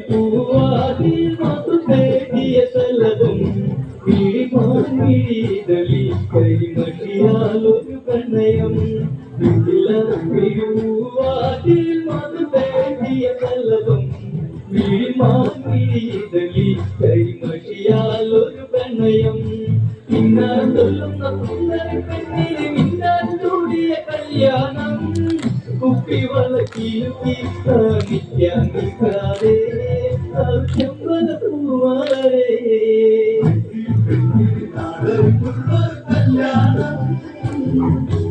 പൂവാതിൽ മധു തേടിയ ശലഭം കിളിമാൻമിഴിതളി കരിമഷിയാലൊരു പ്രണയം പൂവാതിൽ മധു തേടിയ ശലഭം കിളിമാൻമിഴിതളി കരിമഷിയാലൊരു പ്രണയം പിന്നാൻ ചൊല്ലുന്ന സുന്ദര പെണ്ണിന് മിന്നാൻ ചൂടിയ കല്യാണം കുപ്പി വളക്കിലുക്കി നിൽക്കാൻ നിൽക്കാതെ ചെമ്പല പൂവാരെ കല്യാണം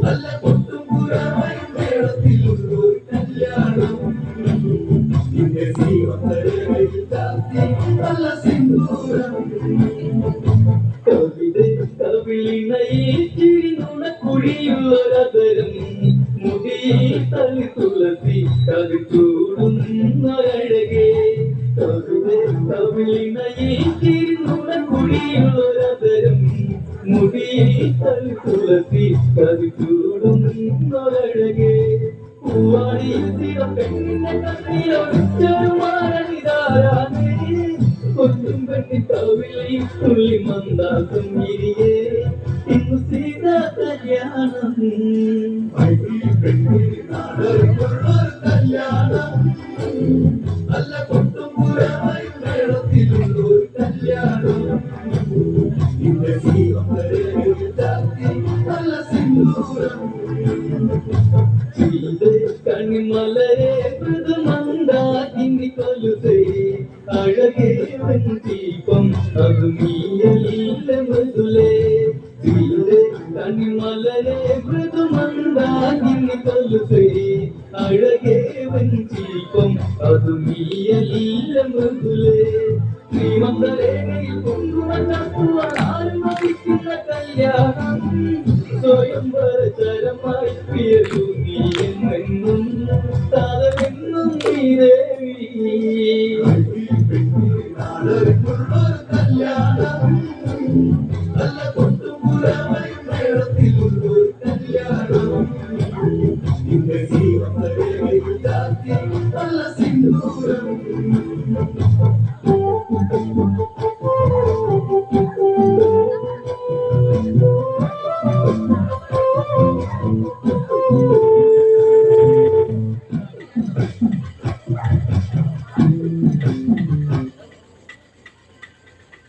നല്ല കൊട്ടും പുറമയും മേളത്തിലുള്ളൊരു കല്യാണം നിന്റെ ജീവനയിൽ ചാർത്തി നല്ല സിന്ദൂരം കവിളിണയിൽ ചിരിനുണക്കുഴിയുള്ളൊരതരം മുടിയിൽ തളി തുളസി കവി ചൂടുന്നഴകേ കവിളിണയിൽ ചിരിനുണക്കുഴിയുള്ളൊരതരം മുടിയിൽ തളി തുളസി കവി ചൂടുന്നഴകേ പൂവാടിയിൽ തിരം പെണ്ണിന്റെ കണ്ണിലൊളിച്ചൊരു മാരണിതാരാണ് കൊച്ചും പെണ്ണി കവിളിൽ തുള്ളി മന്ദാസം ഇരിയേ ഇന്നു സീതാ കല്യാണം കല്യാണം നല്ല കൊട്ടും പുറമായും മേളത്തിലുള്ളൊരു കല്യാണം നിന്റെ ജീവനയിൽ ചാർത്തി നല്ല സിന്ദൂരം കണിമലരെ മൃദുമന്ദാകിനി കൊലുസേ അഴകേ ദീപം അത് നീയല്ല മൃദുലേ കണിമലരെ മൃദുമന്ദാകിനി കൊലുസേ അഴകേ ദീപം അത് നീയല്ല മൃദുലേ ശ്രീമന്തരേഖയിൽ കുങ്കുമത്താരും വഹിക്കുന്ന കല്യാണം സ്വയംവരചരമായി പ്രിയതു നീ എന്നെന്നും താരമെന്നും നീ ദേവി കല്യാണം നല്ല കൊട്ടും പുറമയും മേളത്തിലുള്ളൊരു